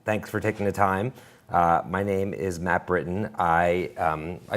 Thanks for taking the time. My name is Matt Britton. I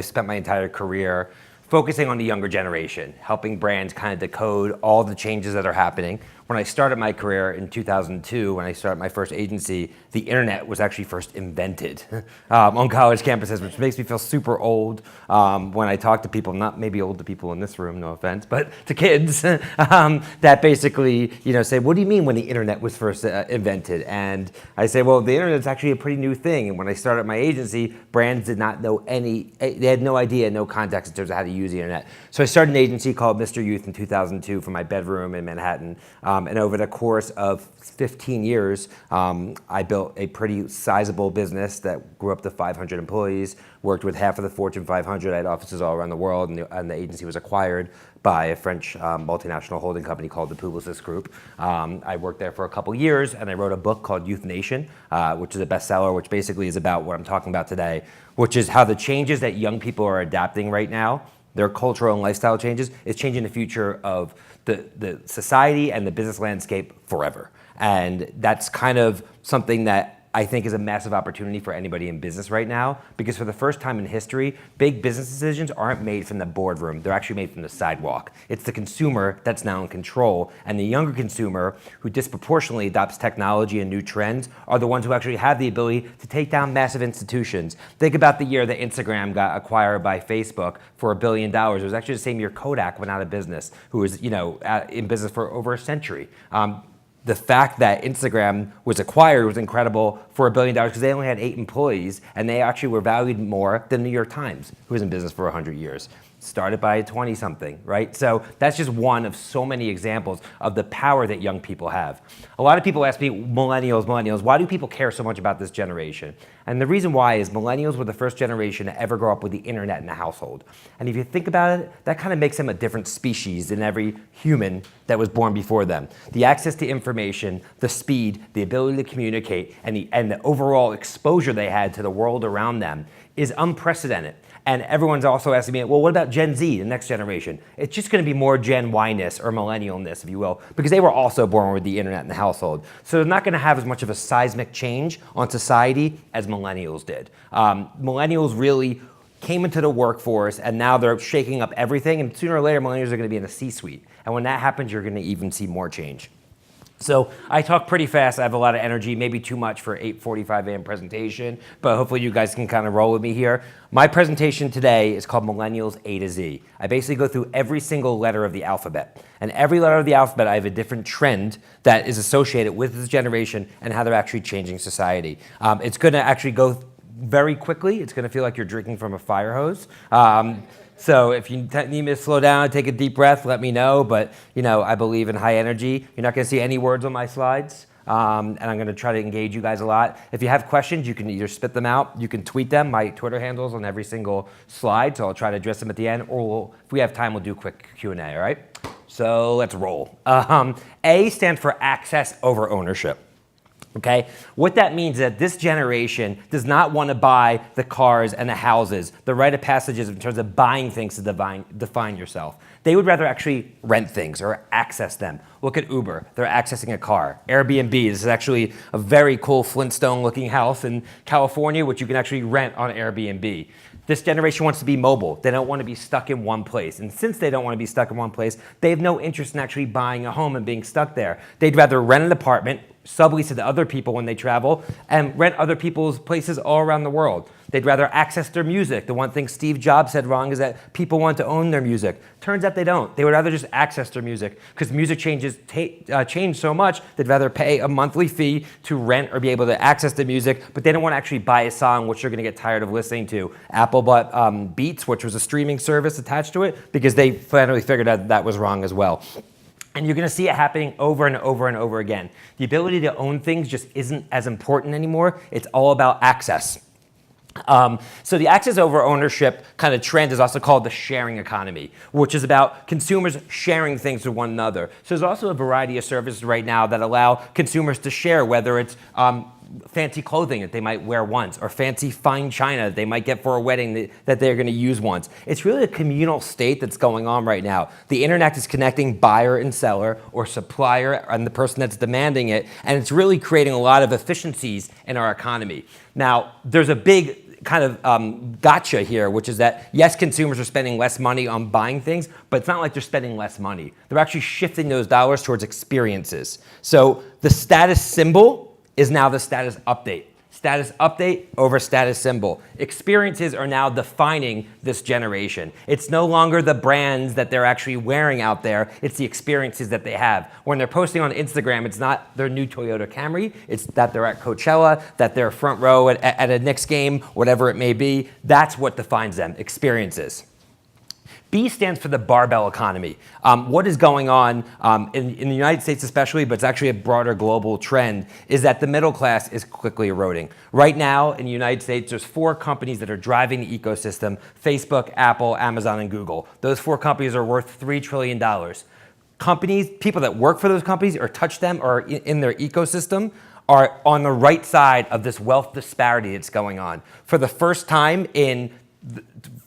spent my entire career focusing on the younger generation, helping brands kind of decode all the changes that are happening. When I started my career in 2002, when I started my first agency, the internet was actually first invented on college campuses, which makes me feel super old when I talk to people, not maybe old to people in this room, no offense, but to kids that basically say, what do you mean when the internet was first invented? And I say, well, the internet's actually a pretty new thing. And when I started my agency, brands did not know they had no idea, no context in terms of how to use the internet. So I started an agency called Mr. Youth in 2002 from my bedroom in Manhattan. And over the course of 15 years, I built a pretty sizable business that grew up to 500 employees, worked with half of the Fortune 500. I had offices all around the world, and the agency was acquired by a French multinational holding company called the Publicis Group. I worked there for a couple years, and I wrote a book called Youth Nation, which is a bestseller, which basically is about what I'm talking about today, which is how the changes that young people are adapting right now, their cultural and lifestyle changes, is changing the future of the society and the business landscape forever. And that's kind of something that I think is a massive opportunity for anybody in business right now, because for the first time in history, big business decisions aren't made from the boardroom, they're actually made from the sidewalk. It's the consumer that's now in control, and the younger consumer who disproportionately adopts technology and new trends are the ones who actually have the ability to take down massive institutions. Think about the year that Instagram got acquired by Facebook for $1 billion. It was actually the same year Kodak went out of business, who was in business for over a century. The fact that Instagram was acquired was incredible for $1 billion because they only had 8 employees, and they actually were valued more than the New York Times, who was in business for 100 years. Started by a 20-something, right? So that's just one of so many examples of the power that young people have. A lot of people ask me, millennials, why do people care so much about this generation? And the reason why is millennials were the first generation to ever grow up with the internet in the household. And if you think about it, that kind of makes them a different species than every human that was born before them. The access to information, the speed, the ability to communicate, and the overall exposure they had to the world around them is unprecedented. And everyone's also asking me, well, what about Gen Z, the next generation? It's just going to be more Gen Y-ness or millennial-ness, if you will, because they were also born with the internet in the household. So they're not going to have as much of a seismic change on society as millennials did. Millennials really came into the workforce, and now they're shaking up everything, and sooner or later, millennials are going to be in the C-suite. And when that happens, you're going to even see more change. So I talk pretty fast. I have a lot of energy, maybe too much for 8:45 a.m. presentation, but hopefully you guys can kind of roll with me here. My presentation today is called Millennials A to Z. I basically go through every single letter of the alphabet. And every letter of the alphabet, I have a different trend that is associated with this generation and how they're actually changing society. It's going to actually go very quickly. It's going to feel like you're drinking from a fire hose. So if you need me to slow down, take a deep breath, let me know. But I believe in high energy. You're not going to see any words on my slides. And I'm going to try to engage you guys a lot. If you have questions, you can either spit them out, you can tweet them. My Twitter handle's on every single slide, so I'll try to address them at the end. Or if we have time, we'll do a quick Q&A, all right? So let's roll. A stands for access over ownership. Okay, what that means is that this generation does not want to buy the cars and the houses, the rite of passages in terms of buying things to define yourself. They would rather actually rent things or access them. Look at Uber, they're accessing a car. Airbnb, this is actually a very cool Flintstone-looking house in California, which you can actually rent on Airbnb. This generation wants to be mobile. They don't want to be stuck in one place. And since they don't want to be stuck in one place, they have no interest in actually buying a home and being stuck there. They'd rather rent an apartment, sublease it to other people when they travel, and rent other people's places all around the world. They'd rather access their music. The one thing Steve Jobs said wrong is that people want to own their music. Turns out they don't. They would rather just access their music because music change so much, they'd rather pay a monthly fee to rent or be able to access the music, but they don't want to actually buy a song which they're going to get tired of listening to. Apple bought Beats, which was a streaming service attached to it, because they finally figured out that was wrong as well. And you're going to see it happening over and over and over again. The ability to own things just isn't as important anymore. It's all about access. So the access over ownership kind of trend is also called the sharing economy, which is about consumers sharing things with one another. So there's also a variety of services right now that allow consumers to share, whether it's fancy clothing that they might wear once, or fancy fine china that they might get for a wedding that they're going to use once. It's really a communal state that's going on right now. The internet is connecting buyer and seller, or supplier and the person that's demanding it, and it's really creating a lot of efficiencies in our economy. Now, there's a big kind of gotcha here, which is that yes, consumers are spending less money on buying things, but it's not like they're spending less money. They're actually shifting those dollars towards experiences. So the status symbol is now the status update. Status update over status symbol. Experiences are now defining this generation. It's no longer the brands that they're actually wearing out there, it's the experiences that they have. When they're posting on Instagram, it's not their new Toyota Camry, it's that they're at Coachella, that they're front row at a Knicks game, whatever it may be. That's what defines them, experiences. B stands for the barbell economy. What is going on in the United States especially, but it's actually a broader global trend, is that the middle class is quickly eroding. Right now in the United States, there's 4 companies that are driving the ecosystem: Facebook, Apple, Amazon, and Google. Those 4 companies are worth $3 trillion. Companies, people that work for those companies or touch them or in their ecosystem are on the right side of this wealth disparity that's going on. For the first time in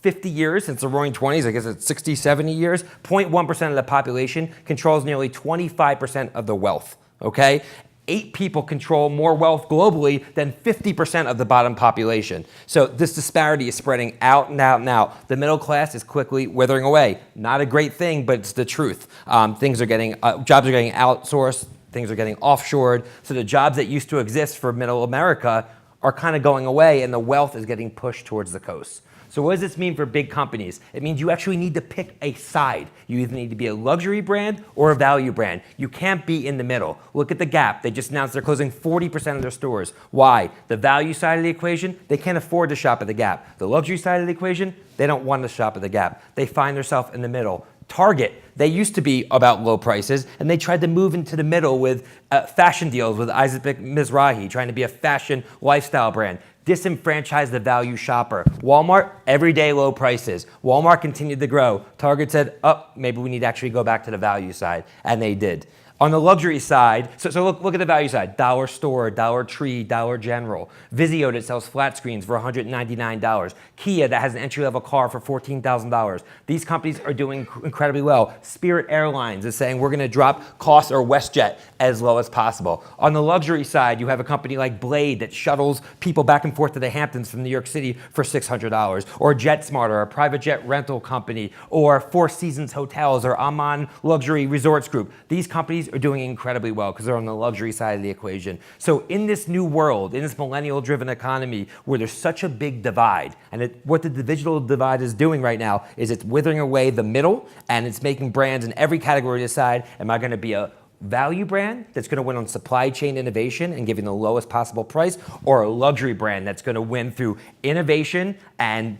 50 years, since the roaring 20s, I guess it's 60, 70 years, 0.1% of the population controls nearly 25% of the wealth, okay? 8 people control more wealth globally than 50% of the bottom population. So this disparity is spreading out and out and out. The middle class is quickly withering away. Not a great thing, but it's the truth. Jobs are getting outsourced, things are getting offshored. So the jobs that used to exist for middle America are kind of going away, and the wealth is getting pushed towards the coast. So what does this mean for big companies? It means you actually need to pick a side. You either need to be a luxury brand or a value brand. You can't be in the middle. Look at the Gap. They just announced they're closing 40% of their stores. Why? The value side of the equation, they can't afford to shop at the Gap. The luxury side of the equation, they don't want to shop at the Gap. They find themselves in the middle. Target, they used to be about low prices, and they tried to move into the middle with fashion deals with Isaac Mizrahi, trying to be a fashion lifestyle brand. Disenfranchise the value shopper. Walmart, everyday low prices. Walmart continued to grow. Target said, maybe we need to actually go back to the value side, and they did. On the luxury side, so look at the value side. Dollar Store, Dollar Tree, Dollar General. Vizio that sells flat screens for $199. Kia that has an entry-level car for $14,000. These companies are doing incredibly well. Spirit Airlines is saying we're going to drop costs, or WestJet, as low as possible. On the luxury side, you have a company like Blade that shuttles people back and forth to the Hamptons from New York City for $600. Or JetSmarter, a private jet rental company. Or Four Seasons Hotels, or Aman Luxury Resorts Group. These companies are doing incredibly well because they're on the luxury side of the equation. So in this new world, in this millennial-driven economy where there's such a big divide, and what the digital divide is doing right now is it's withering away the middle, and it's making brands in every category decide, am I going to be a value brand that's going to win on supply chain innovation and giving the lowest possible price, or a luxury brand that's going to win through innovation and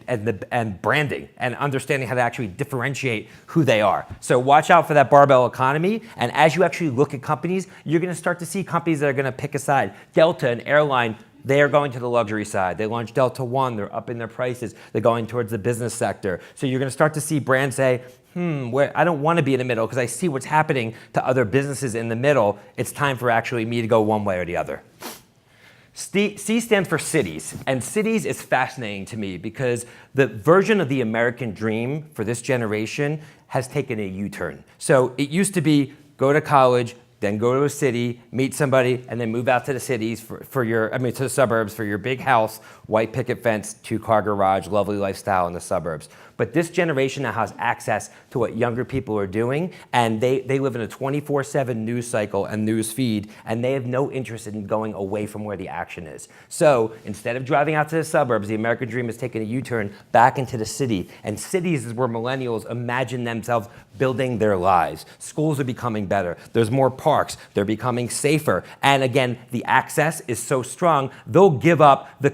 branding and understanding how to actually differentiate who they are. So watch out for that barbell economy, and as you actually look at companies, you're going to start to see companies that are going to pick a side. Delta, an airline, they are going to the luxury side. They launched Delta One, they're upping their prices, they're going towards the business sector. So you're going to start to see brands say, I don't want to be in the middle because I see what's happening to other businesses in the middle. It's time for actually me to go one way or the other. C stands for cities, and cities is fascinating to me because the version of the American dream for this generation has taken a U-turn. So it used to be go to college, then go to a city, meet somebody, and then move out to the cities to the suburbs for your big house, white picket fence, 2-car garage, lovely lifestyle in the suburbs. But this generation now has access to what younger people are doing, and they live in a 24/7 news cycle and news feed, and they have no interest in going away from where the action is. So instead of driving out to the suburbs, the American dream has taken a U-turn back into the city, and cities is where millennials imagine themselves building their lives. Schools are becoming better. There's more parks. They're becoming safer. And again, the access is so strong, they'll give up the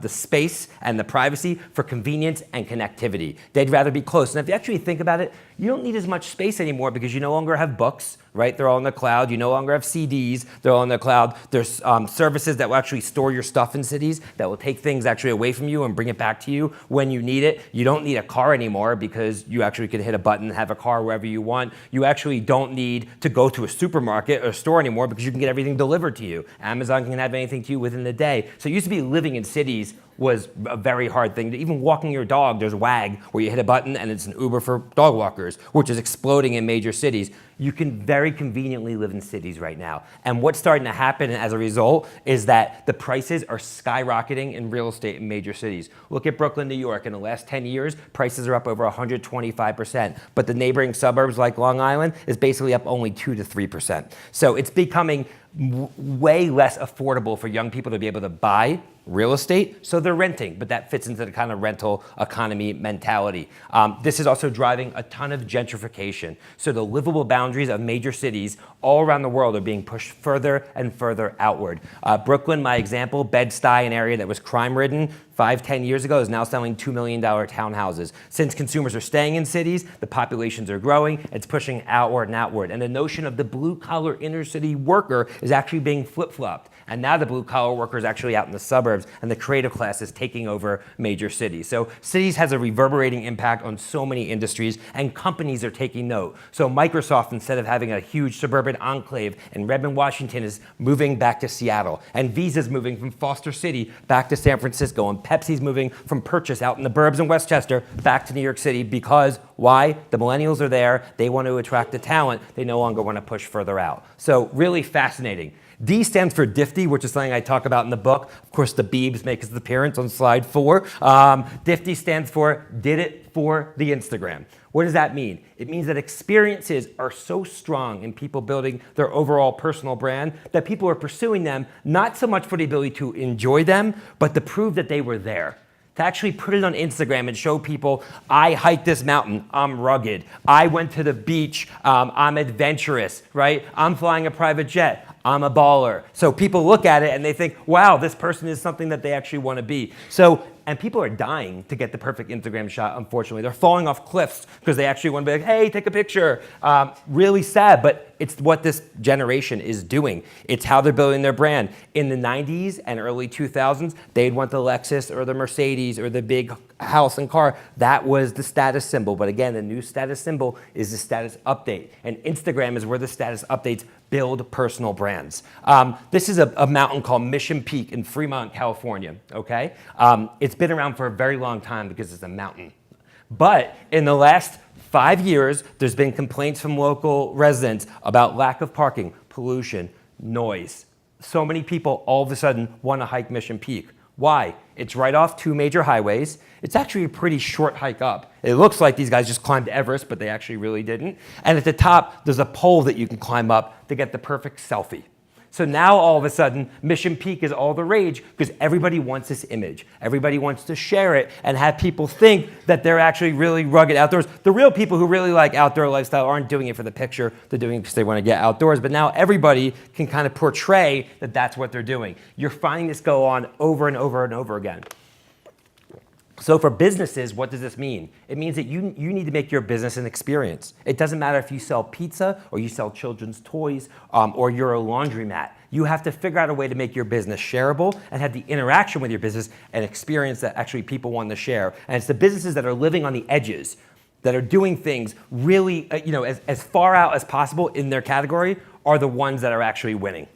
space and the privacy for convenience and connectivity. They'd rather be close. And if you actually think about it, you don't need as much space anymore because you no longer have books, right? They're all in the cloud. You no longer have CDs. They're all in the cloud. There's services that will actually store your stuff in cities that will take things actually away from you and bring it back to you when you need it. You don't need a car anymore because you actually can hit a button and have a car wherever you want. You actually don't need to go to a supermarket or store anymore because you can get everything delivered to you. Amazon can have anything to you within the day. So it used to be living in cities was a very hard thing. Even walking your dog, there's WAG, where you hit a button and it's an Uber for dog walkers, which is exploding in major cities. You can very conveniently live in cities right now. And what's starting to happen as a result is that the prices are skyrocketing in real estate in major cities. Look at Brooklyn, New York. In the last 10 years, prices are up over 125%. But the neighboring suburbs like Long Island is basically up only 2 to 3%. So it's becoming way less affordable for young people to be able to buy real estate, so they're renting, but that fits into the kind of rental economy mentality. This is also driving a ton of gentrification. So the livable boundaries of major cities all around the world are being pushed further and further outward. Brooklyn, my example, Bed-Stuy, an area that was crime-ridden 5-10 years ago, is now selling $2 million townhouses. Since consumers are staying in cities, the populations are growing, it's pushing outward and outward. And the notion of the blue-collar inner-city worker is actually being flip-flopped. And now the blue-collar worker is actually out in the suburbs, and the creative class is taking over major cities. So cities has a reverberating impact on so many industries, and companies are taking note. So Microsoft, instead of having a huge suburban enclave in Redmond, Washington, is moving back to Seattle. And Visa's moving from Foster City back to San Francisco. And Pepsi's moving from Purchase out in the burbs in Westchester back to New York City because, why? The millennials are there. They want to attract the talent. They no longer want to push further out. So really fascinating. D stands for Difty, which is something I talk about in the book. Of course, the Beebs make its appearance on slide 4. Difty stands for Did It for the Instagram. What does that mean? It means that experiences are so strong in people building their overall personal brand that people are pursuing them, not so much for the ability to enjoy them, but to prove that they were there. To actually put it on Instagram and show people, I hiked this mountain, I'm rugged. I went to the beach, I'm adventurous, right? I'm flying a private jet, I'm a baller. So people look at it and they think, wow, this person is something that they actually want to be. So, and people are dying to get the perfect Instagram shot, unfortunately. They're falling off cliffs because they actually want to be like, hey, take a picture. Really sad, but it's what this generation is doing. It's how they're building their brand. In the 90s and early 2000s, they'd want the Lexus or the Mercedes or the big house and car. That was the status symbol. But again, the new status symbol is the status update. And Instagram is where the status updates build personal brands. This is a mountain called Mission Peak in Fremont, California, okay? It's been around for a very long time because it's a mountain. But in the last 5 years, there's been complaints from local residents about lack of parking, pollution, noise. So many people all of a sudden want to hike Mission Peak. Why? It's right off 2 major highways. It's actually a pretty short hike up. It looks like these guys just climbed Everest, but they actually really didn't. And at the top, there's a pole that you can climb up to get the perfect selfie. So now all of a sudden, Mission Peak is all the rage because everybody wants this image. Everybody wants to share it and have people think that they're actually really rugged outdoors. The real people who really like outdoor lifestyle aren't doing it for the picture. They're doing it because they want to get outdoors. But now everybody can kind of portray that that's what they're doing. You're finding this go on over and over and over again. So for businesses, what does this mean? It means that you need to make your business an experience. It doesn't matter if you sell pizza or you sell children's toys or you're a laundromat. You have to figure out a way to make your business shareable and have the interaction with your business an experience that actually people want to share. And it's the businesses that are living on the edges, that are doing things really as far out as possible in their category are the ones that are actually winning.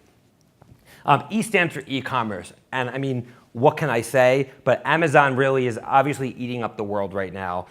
E stands for e-commerce. And I mean, what can I say? But Amazon really is obviously eating up the world right now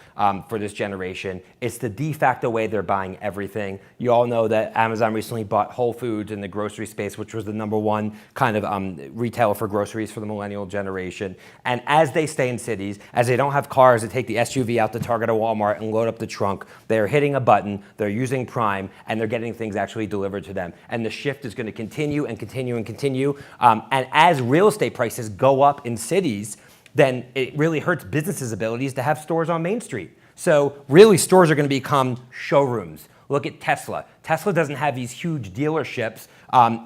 for this generation. It's the de facto way they're buying everything. You all know that Amazon recently bought Whole Foods in the grocery space, which was the #1 kind of retailer for groceries for the millennial generation. And as they stay in cities, as they don't have cars to take the SUV out to Target or Walmart and load up the trunk, they're hitting a button, they're using Prime, and they're getting things actually delivered to them. And the shift is going to continue and continue and continue. And as real estate prices go up in cities, then it really hurts businesses' abilities to have stores on Main Street. So really stores are going to become showrooms. Look at Tesla. Tesla doesn't have these huge dealerships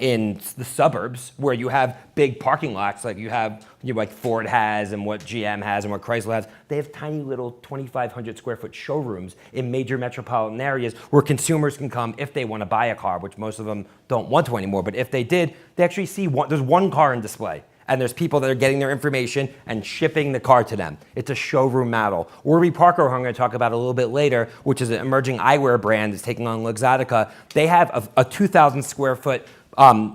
in the suburbs where you have big parking lots like like Ford has and what GM has and what Chrysler has. They have tiny little 2,500 square foot showrooms in major metropolitan areas where consumers can come if they want to buy a car, which most of them don't want to anymore. But if they did, they actually see there's one car in display. And there's people that are getting their information and shipping the car to them. It's a showroom model. Warby Parker, who I'm going to talk about a little bit later, which is an emerging eyewear brand that's taking on Luxottica, they have a 2,000 square foot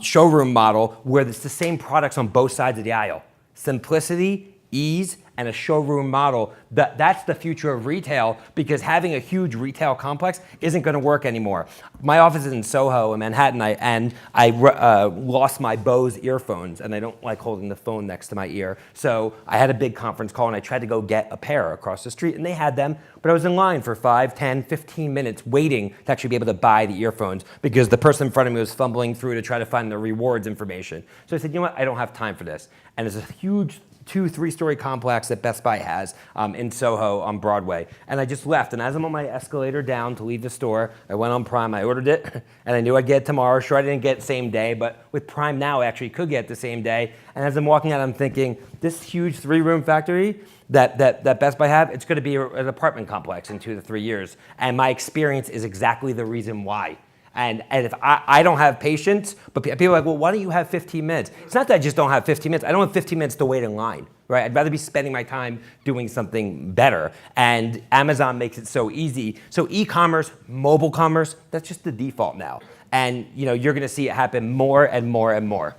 showroom model where it's the same products on both sides of the aisle. Simplicity, ease, and a showroom model. That's the future of retail, because having a huge retail complex isn't going to work anymore. My office is in Soho in Manhattan, and I lost my Bose earphones, and I don't like holding the phone next to my ear. So I had a big conference call, and I tried to go get a pair across the street, and they had them, but I was in line for 5, 10, 15 minutes waiting to actually be able to buy the earphones because the person in front of me was fumbling through to try to find the rewards information. So I said, you know what, I don't have time for this. And it's a huge 2-3-story complex that Best Buy has in Soho on Broadway. And I just left. And as I'm on my escalator down to leave the store, I went on Prime, I ordered it, and I knew I'd get it tomorrow. Sure, I didn't get it same day, but with Prime now, I actually could get it the same day. And as I'm walking out, I'm thinking, this huge 3-room factory that Best Buy have, it's going to be an apartment complex in 2 to 3 years. And my experience is exactly the reason why. And if I don't have patience, but people are like, well, why don't you have 15 minutes? It's not that I just don't have 15 minutes. I don't have 15 minutes to wait in line, right? I'd rather be spending my time doing something better. And Amazon makes it so easy. So e-commerce, mobile commerce, that's just the default now. And you're going to see it happen more and more and more.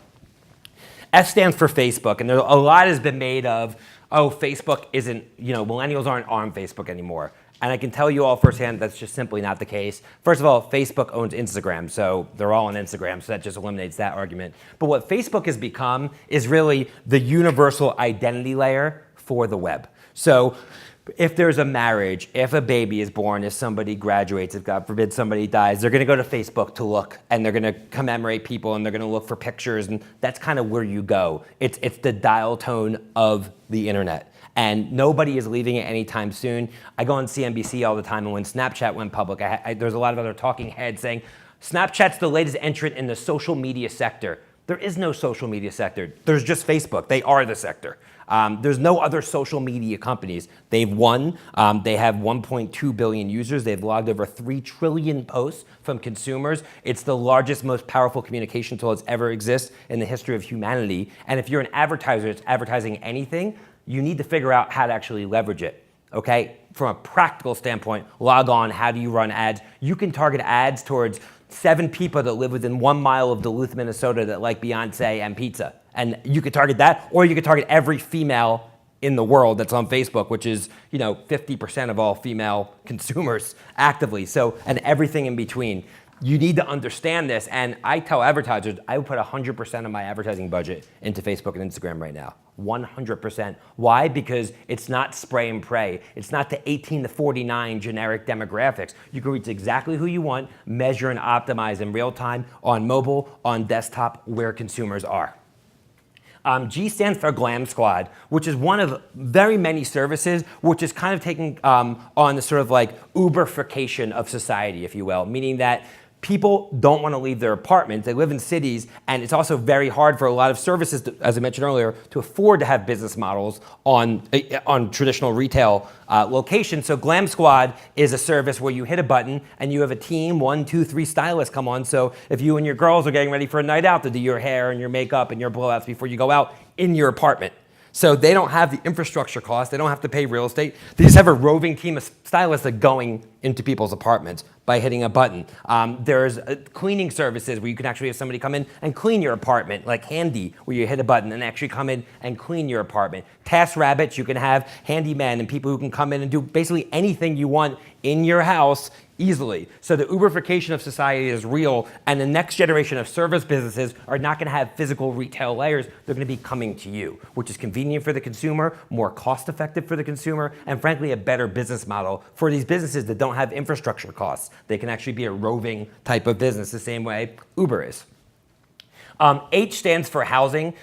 F stands for Facebook, and a lot has been made of, oh, Facebook isn't, millennials aren't on Facebook anymore. And I can tell you all firsthand that's just simply not the case. First of all, Facebook owns Instagram, so they're all on Instagram, so that just eliminates that argument. But what Facebook has become is really the universal identity layer for the web. So if there's a marriage, if a baby is born, if somebody graduates, if God forbid somebody dies, they're going to go to Facebook to look, and they're going to commemorate people, and they're going to look for pictures, and that's kind of where you go. It's the dial tone of the internet. And nobody is leaving it anytime soon. I go on CNBC all the time, and when Snapchat went public, there's a lot of other talking heads saying, Snapchat's the latest entrant in the social media sector. There is no social media sector. There's just Facebook. They are the sector. There's no other social media companies. They've won. They have 1.2 billion users. They've logged over 3 trillion posts from consumers. It's the largest, most powerful communication tool that's ever existed in the history of humanity. And if you're an advertiser that's advertising anything, you need to figure out how to actually leverage it, okay? From a practical standpoint, log on, how do you run ads? You can target ads towards 7 people that live within 1 mile of Duluth, Minnesota that like Beyonce and pizza. And you could target that, or you could target every female in the world that's on Facebook, which is 50% of all female consumers actively. So, and everything in between. You need to understand this, and I tell advertisers, I would put 100% of my advertising budget into Facebook and Instagram right now. 100%. Why? Because it's not spray and pray. It's not the 18 to 49 generic demographics. You can reach exactly who you want, measure and optimize in real time on mobile, on desktop, where consumers are. G stands for Glam Squad, which is one of very many services, which is kind of taking on the sort of like Uberification of society, if you will, meaning that people don't want to leave their apartments. They live in cities, and it's also very hard for a lot of services, as I mentioned earlier, to afford to have business models on traditional retail locations. So Glam Squad is a service where you hit a button and you have a team, 1, 2, 3 stylists come on. So if you and your girls are getting ready for a night out to do your hair and your makeup and your blowouts before you go out in your apartment. So they don't have the infrastructure costs. They don't have to pay real estate. They just have a roving team of stylists that are going into people's apartments by hitting a button. There's cleaning services where you can actually have somebody come in and clean your apartment, like Handy, where you hit a button and actually come in and clean your apartment. TaskRabbit, you can have handymen and people who can come in and do basically anything you want in your house easily. So the Uberification of society is real, and the next generation of service businesses are not going to have physical retail layers. They're going to be coming to you, which is convenient for the consumer, more cost-effective for the consumer, and frankly, a better business model for these businesses that don't have infrastructure costs. They can actually be a roving type of business the same way Uber is. H stands for housing.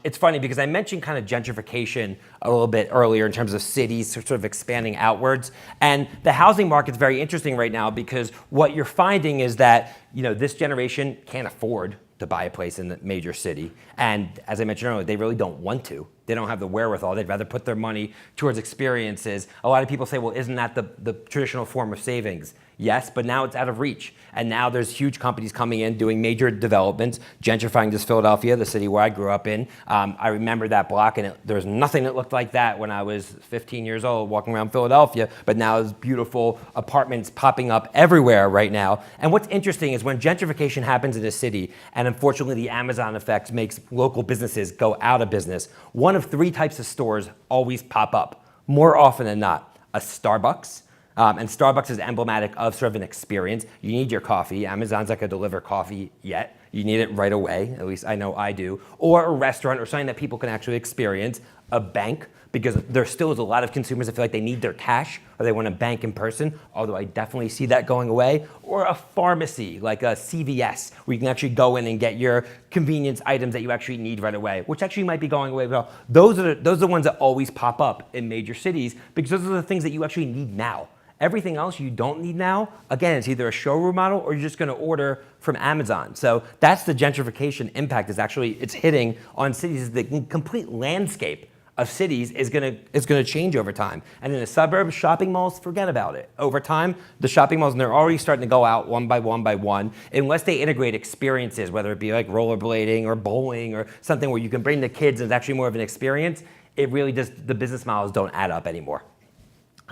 It's funny because I mentioned kind of gentrification a little bit earlier in terms of cities sort of expanding outwards. And the housing market's very interesting right now because what you're finding is that, this generation can't afford to buy a place in the major city. And as I mentioned earlier, they really don't want to. They don't have the wherewithal. They'd rather put their money towards experiences. A lot of people say, well, isn't that the traditional form of savings? Yes, but now it's out of reach. And now there's huge companies coming in doing major developments, gentrifying this Philadelphia, the city where I grew up in. I remember that block, and there was nothing that looked like that when I was 15 years old walking around Philadelphia, but now there's beautiful apartments popping up everywhere right now. And what's interesting is when gentrification happens in a city, and unfortunately the Amazon effect makes local businesses go out of business, one of three types of stores always pop up, more often than not. A Starbucks, and Starbucks is emblematic of sort of an experience. You need your coffee. Amazon's not going to deliver coffee yet. You need it right away, at least I know I do. Or a restaurant or something that people can actually experience. A bank, because there still is a lot of consumers that feel like they need their cash or they want to bank in person, although I definitely see that going away. Or a pharmacy, like a CVS, where you can actually go in and get your convenience items that you actually need right away, which actually might be going away. Well, those are the ones that always pop up in major cities because those are the things that you actually need now. Everything else you don't need now, again, it's either a showroom model or you're just going to order from Amazon. So that's the gentrification impact it's hitting on cities. The complete landscape of cities is going to change over time. And in the suburbs, shopping malls, forget about it. Over time, the shopping malls, and they're already starting to go out one by one, unless they integrate experiences, whether it be like rollerblading or bowling or something where you can bring the kids and it's actually more of an experience, it really just, the business models don't add up anymore.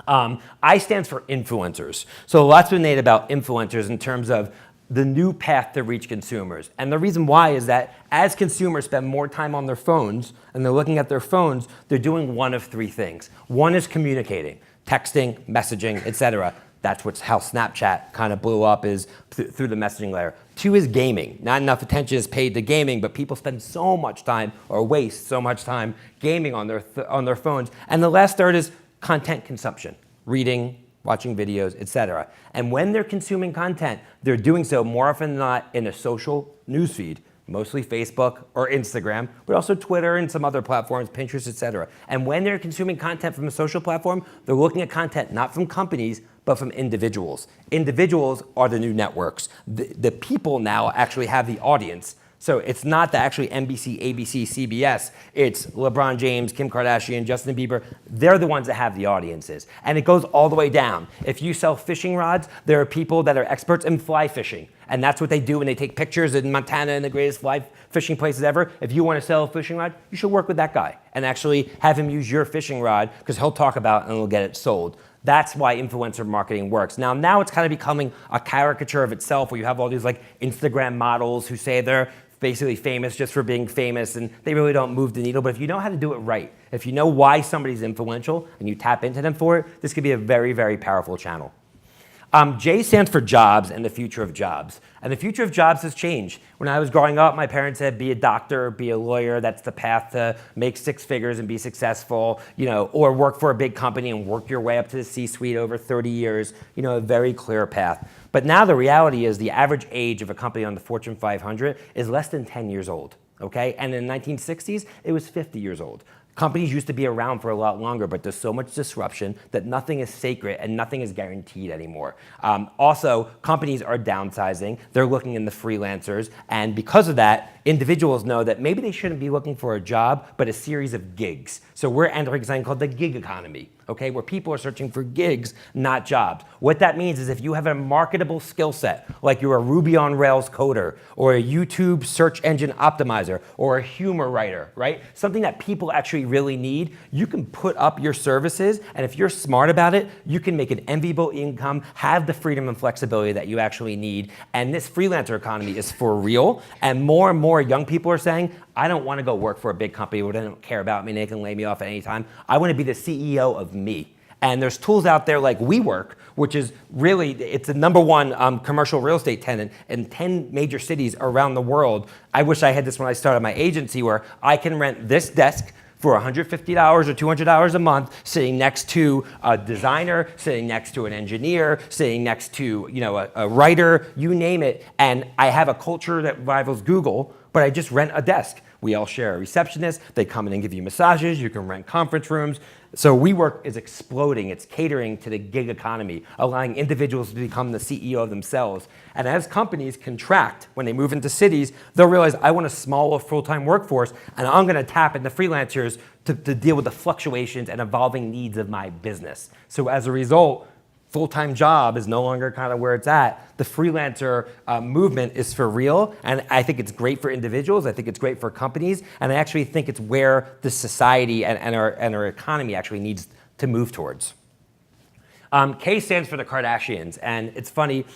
I stands for influencers. So lots been made about influencers in terms of the new path to reach consumers. And the reason why is that as consumers spend more time on their phones and they're looking at their phones, they're doing one of three things. One is communicating, texting, messaging, etc. That's how Snapchat kind of blew up, is through the messaging layer. Two is gaming. Not enough attention is paid to gaming, but people spend so much time or waste so much time gaming on their phones. And the last third is content consumption, reading, watching videos, etc. And when they're consuming content, they're doing so more often than not in a social newsfeed, mostly Facebook or Instagram, but also Twitter and some other platforms, Pinterest, etc. And when they're consuming content from a social platform, they're looking at content not from companies, but from individuals. Individuals are the new networks. The people now actually have the audience. So it's not that actually NBC, ABC, CBS, it's LeBron James, Kim Kardashian, Justin Bieber. They're the ones that have the audiences. And it goes all the way down. If you sell fishing rods, there are people that are experts in fly fishing. And that's what they do when they take pictures in Montana and the greatest fly fishing places ever. If you want to sell a fishing rod, you should work with that guy and actually have him use your fishing rod because he'll talk about it and he'll get it sold. That's why influencer marketing works. Now it's kind of becoming a caricature of itself where you have all these like Instagram models who say they're basically famous just for being famous and they really don't move the needle. But if you know how to do it right, if you know why somebody's influential and you tap into them for it, this could be a very, very powerful channel. J stands for jobs and the future of jobs. And the future of jobs has changed. When I was growing up, my parents said, be a doctor, be a lawyer. That's the path to make six figures and be successful, or work for a big company and work your way up to the C-suite over 30 years, a very clear path. But now the reality is the average age of a company on the Fortune 500 is less than 10 years old, okay? And in the 1960s, it was 50 years old. Companies used to be around for a lot longer, but there's so much disruption that nothing is sacred and nothing is guaranteed anymore. Also, companies are downsizing. They're looking in the freelancers. And because of that, individuals know that maybe they shouldn't be looking for a job, but a series of gigs. So we're entering something called the gig economy, okay, where people are searching for gigs, not jobs. What that means is if you have a marketable skill set, like you're a Ruby on Rails coder, or a YouTube search engine optimizer, or a humor writer, right? Something that people actually really need, you can put up your services, and if you're smart about it, you can make an enviable income, have the freedom and flexibility that you actually need. And this freelancer economy is for real, and more young people are saying, I don't want to go work for a big company where they don't care about me, they can lay me off at any time. I want to be the CEO of me. And there's tools out there like WeWork, which is really, it's the #1 commercial real estate tenant in 10 major cities around the world. I wish I had this when I started my agency, where I can rent this desk for $150 or $200 a month, sitting next to a designer, sitting next to an engineer, sitting next to a writer, you name it. And I have a culture that rivals Google, but I just rent a desk. We all share a receptionist. They come in and give you massages. You can rent conference rooms. So WeWork is exploding. It's catering to the gig economy, allowing individuals to become the CEO of themselves. And as companies contract, when they move into cities, they'll realize, I want a smaller full-time workforce, and I'm going to tap into freelancers to deal with the fluctuations and evolving needs of my business. So as a result, full-time job is no longer kind of where it's at. The freelancer movement is for real, and I think it's great for individuals. I think it's great for companies, and I actually think it's where the society and our economy actually needs to move towards. K stands for the Kardashians, and it's funny.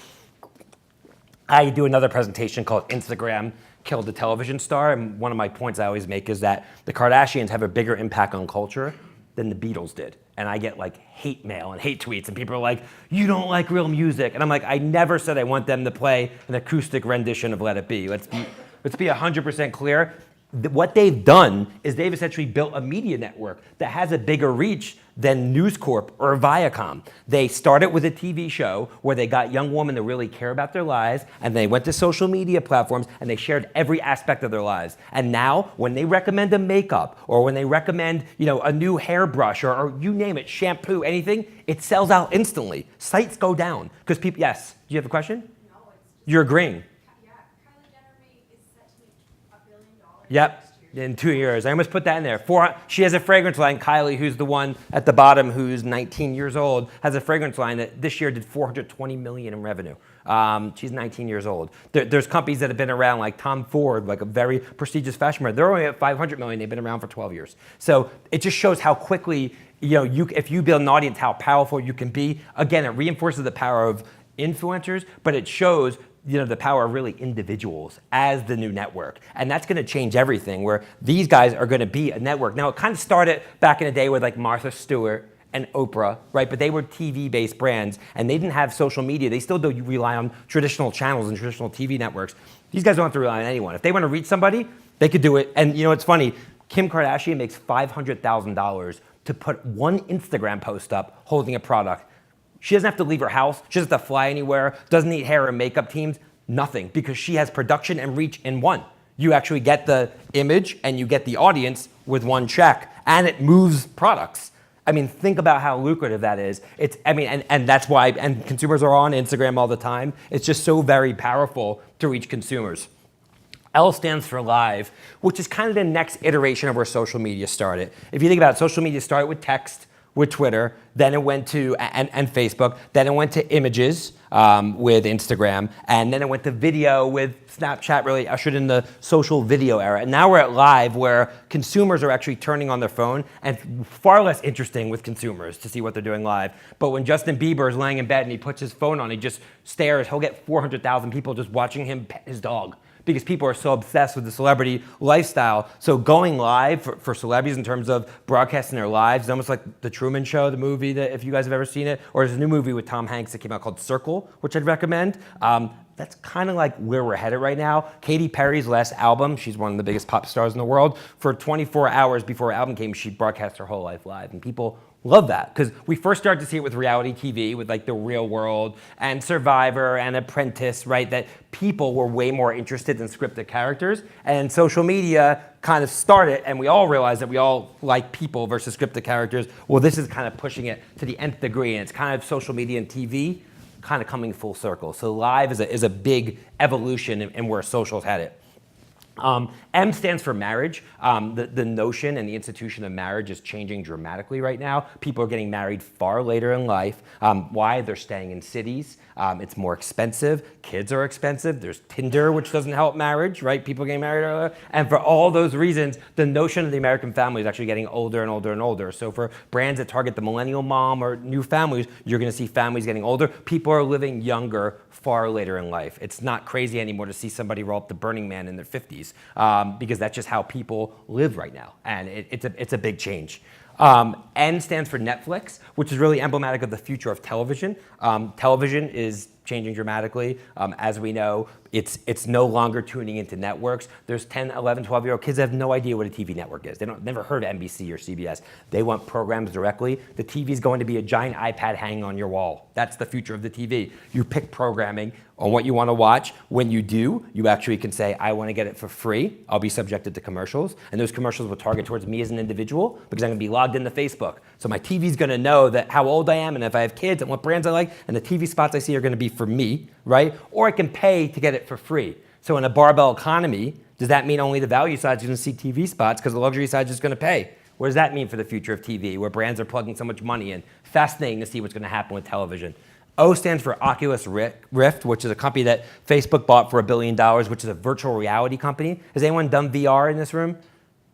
I do another presentation called Instagram Killed the Television Star, and one of my points I always make is that the Kardashians have a bigger impact on culture than the Beatles did. And I get like hate mail and hate tweets, and people are like, you don't like real music. And I'm like, I never said I want them to play an acoustic rendition of Let It Be. Let's be 100% clear. What they've done is they've essentially built a media network that has a bigger reach than News Corp or Viacom. They started with a TV show where they got young women to really care about their lives, and they went to social media platforms and they shared every aspect of their lives. And now, when they recommend a makeup, or when they recommend, a new hairbrush, or you name it, shampoo, anything, it sells out instantly. Sites go down because people. Yes. Do you have a question? No, it's just. You're agreeing. Yeah, Kylie Jenner is set to make $1 billion. Yep. In 2 years. I almost put that in there. She has a fragrance line. Kylie, who's the one at the bottom who's 19 years old, has a fragrance line that this year did $420 million in revenue. She's 19 years old. There's companies that have been around, like Tom Ford, like a very prestigious fashion brand. They're only at $500 million. They've been around for 12 years. So it just shows how quickly, if you build an audience, how powerful you can be. Again, it reinforces the power of influencers, but it shows the power of really individuals as the new network. And that's going to change everything, where these guys are going to be a network. Now, it kind of started back in the day with like Martha Stewart and Oprah, right? But they were TV-based brands, and they didn't have social media. They still do rely on traditional channels and traditional TV networks. These guys don't have to rely on anyone. If they want to reach somebody, they could do it. And it's funny, Kim Kardashian makes $500,000 to put one Instagram post up holding a product. She doesn't have to leave her house. She doesn't have to fly anywhere. Doesn't need hair and makeup teams. Nothing, because she has production and reach in one. You actually get the image and you get the audience with one check, and it moves products. I mean, think about how lucrative that is. And that's why, and consumers are on Instagram all the time. It's just so very powerful to reach consumers. L stands for live, which is kind of the next iteration of where social media started. If you think about it, social media started with text, with Twitter, then it went to, and Facebook, then it went to images with Instagram, and then it went to video with Snapchat, really ushered in the social video era. And now we're at live, where consumers are actually turning on their phone, and far less interesting with consumers to see what they're doing live. But when Justin Bieber is laying in bed and he puts his phone on, he just stares, he'll get 400,000 people just watching him pet his dog, because people are so obsessed with the celebrity lifestyle. So going live for celebrities in terms of broadcasting their lives is almost like The Truman Show, the movie, that if you guys have ever seen it, or there's a new movie with Tom Hanks that came out called Circle, which I'd recommend. That's kind of like where we're headed right now. Katy Perry's last album, she's one of the biggest pop stars in the world, for 24 hours before her album came, she broadcast her whole life live, and people love that, because we first started to see it with reality TV, with like The Real World and Survivor and Apprentice, right? That people were way more interested in scripted characters, and social media kind of started, and we all realized that we all like people versus scripted characters. Well, this is kind of pushing it to the nth degree, and it's kind of social media and TV kind of coming full circle. So live is a big evolution in where social's headed. M stands for marriage. The notion and the institution of marriage is changing dramatically right now. People are getting married far later in life. Why? They're staying in cities. It's more expensive. Kids are expensive. There's Tinder, which doesn't help marriage, right? People getting married earlier. And for all those reasons, the notion of the American family is actually getting older and older and older. So for brands that target the millennial mom or new families, you're going to see families getting older. People are living younger far later in life. It's not crazy anymore to see somebody roll up to Burning Man in their 50s, because that's just how people live right now. And it's a big change. N stands for Netflix, which is really emblematic of the future of television. Television is changing dramatically. As we know, it's no longer tuning into networks. There's 10, 11, 12-year-old kids that have no idea what a TV network is. They never heard of NBC or CBS. They want programs directly. The TV is going to be a giant iPad hanging on your wall. That's the future of the TV. You pick programming on what you want to watch. When you do, you actually can say, I want to get it for free. I'll be subjected to commercials. And those commercials will target towards me as an individual because I'm going to be logged into Facebook. So my TV's going to know that how old I am and if I have kids and what brands I like. And the TV spots I see are going to be for me, right? Or I can pay to get it for free. So in a barbell economy, does that mean only the value side is going to see TV spots because the luxury side is just going to pay? What does that mean for the future of TV, where brands are plugging so much money in? Fascinating to see what's going to happen with television. O stands for Oculus Rift, which is a company that Facebook bought for $1 billion, which is a virtual reality company. Has anyone done VR in this room?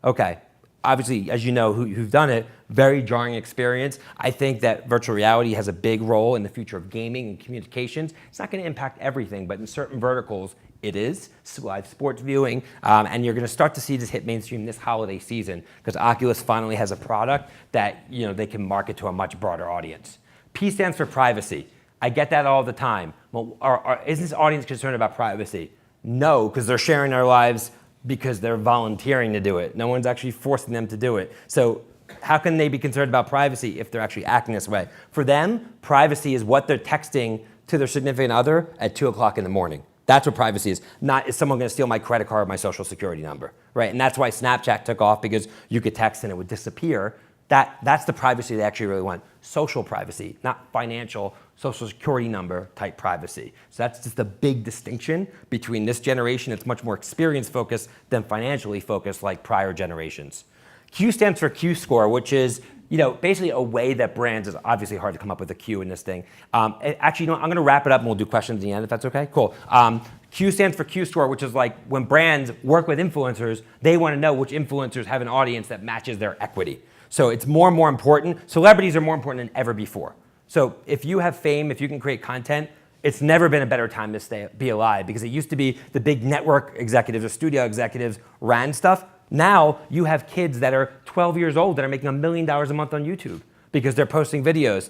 Okay. Obviously, as you know, who've done it, very jarring experience. I think that virtual reality has a big role in the future of gaming and communications. It's not going to impact everything, but in certain verticals, it is. Live sports viewing, and you're going to start to see this hit mainstream this holiday season because Oculus finally has a product that they can market to a much broader audience. P stands for privacy. I get that all the time. Well, is this audience concerned about privacy? No, because they're sharing their lives because they're volunteering to do it. No one's actually forcing them to do it. So how can they be concerned about privacy if they're actually acting this way? For them, privacy is what they're texting to their significant other at 2 o'clock in the morning. That's what privacy is. Not, is someone going to steal my credit card or my social security number, right? And that's why Snapchat took off, because you could text and it would disappear. That's the privacy they actually really want. Social privacy, not financial, social security number type privacy. So that's just a big distinction between this generation. It's much more experience focused than financially focused like prior generations. Q stands for Q score, which is basically a way that brands, is obviously hard to come up with a Q in this thing. Actually, I'm going to wrap it up and we'll do questions at the end if that's okay. Cool. Q stands for Q score, which is like when brands work with influencers, they want to know which influencers have an audience that matches their equity. So it's more and more important. Celebrities are more important than ever before. So if you have fame, if you can create content, it's never been a better time to be alive, because it used to be the big network executives or studio executives ran stuff. Now you have kids that are 12 years old that are making $1 million a month on YouTube because they're posting videos.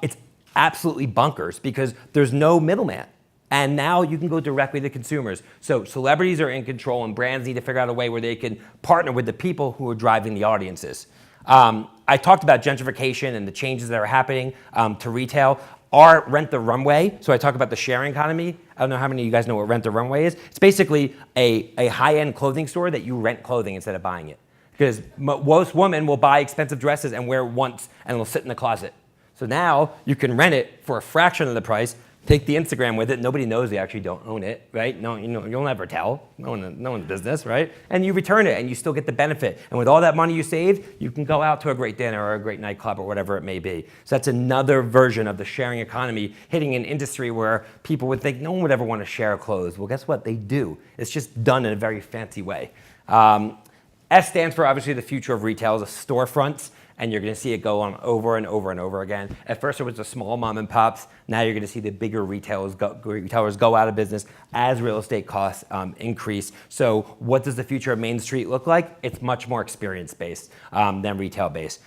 It's absolutely bonkers because there's no middleman. And now you can go directly to consumers. So celebrities are in control and brands need to figure out a way where they can partner with the people who are driving the audiences. I talked about gentrification and the changes that are happening to retail. Our Rent the Runway, so I talk about the sharing economy. I don't know how many of you guys know what Rent the Runway is. It's basically a high-end clothing store that you rent clothing instead of buying it. Because most women will buy expensive dresses and wear it once and it'll sit in the closet. So now you can rent it for a fraction of the price, take the Instagram with it. Nobody knows they actually don't own it, right? No, you'll never tell. No one's business, right? And you return it and you still get the benefit. And with all that money you saved, you can go out to a great dinner or a great nightclub or whatever it may be. So that's another version of the sharing economy hitting an industry where people would think no one would ever want to share clothes. Well, guess what? They do. It's just done in a very fancy way. S stands for, obviously, the future of retail, the storefronts. And you're going to see it go on over and over and over again. At first, it was the small mom and pops. Now you're going to see the bigger retailers go out of business as real estate costs increase. So what does the future of Main Street look like? It's much more experience-based than retail-based.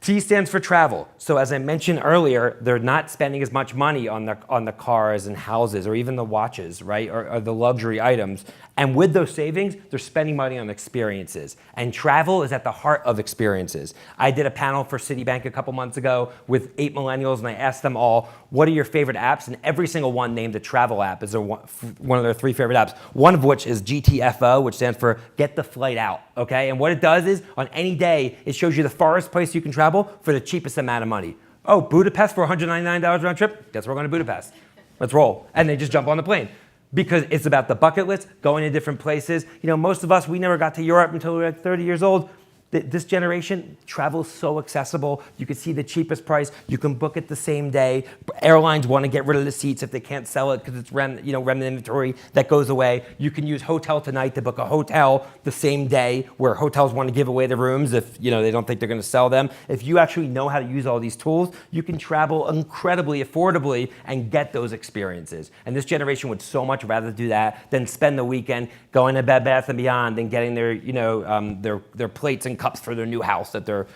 T stands for travel. So as I mentioned earlier, they're not spending as much money on the cars and houses or even the watches, right, or the luxury items. And with those savings, they're spending money on experiences. And travel is at the heart of experiences. I did a panel for Citibank a couple months ago with 8 millennials, and I asked them all, what are your favorite apps? And every single one named a travel app as one of their 3 favorite apps, one of which is GTFO, which stands for Get the Flight Out, okay? And what it does is, on any day, it shows you the farthest place you can travel for the cheapest amount of money. Oh, Budapest for $199 round trip? Guess we're going to Budapest. Let's roll. And they just jump on the plane. Because it's about the bucket list, going to different places. Most of us, we never got to Europe until we were like 30 years old. This generation, travel is so accessible. You can see the cheapest price. You can book it the same day. Airlines want to get rid of the seats if they can't sell it because it's remnant inventory that goes away. You can use Hotel Tonight to book a hotel the same day, where hotels want to give away the rooms if they don't think they're going to sell them. If you actually know how to use all these tools, you can travel incredibly affordably and get those experiences. And this generation would so much rather do that than spend the weekend going to Bed Bath & Beyond and getting their plates and cups for their new house that they're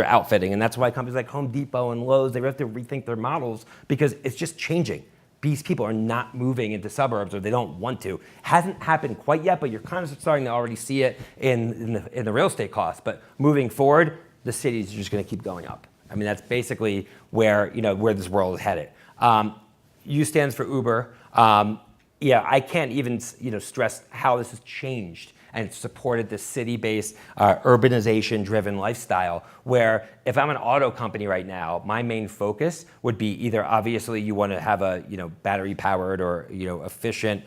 outfitting. And that's why companies like Home Depot and Lowe's, they have to rethink their models because it's just changing. these people are not moving into suburbs or they don't want to. Hasn't happened quite yet, but you're kind of starting to already see it in the real estate costs. But moving forward, the cities are just going to keep going up. I mean, that's basically where this world is headed. U stands for Uber. I can't even stress how this has changed and supported this city-based, urbanization-driven lifestyle, where if I'm an auto company right now, my main focus would be either obviously you want to have a battery-powered or efficient,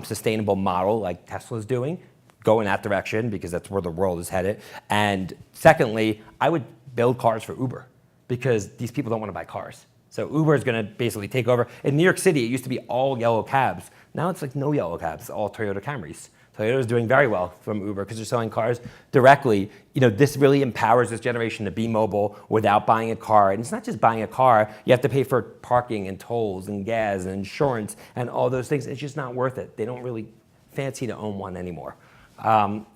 sustainable model like Tesla's doing, go in that direction because that's where the world is headed. And secondly, I would build cars for Uber because these people don't want to buy cars. So Uber is going to basically take over. In New York City, it used to be all yellow cabs. Now it's like no yellow cabs, it's all Toyota Camrys. Toyota is doing very well from Uber because they're selling cars directly. This really empowers this generation to be mobile without buying a car. And it's not just buying a car. You have to pay for parking and tolls and gas and insurance and all those things. It's just not worth it. They don't really fancy to own one anymore.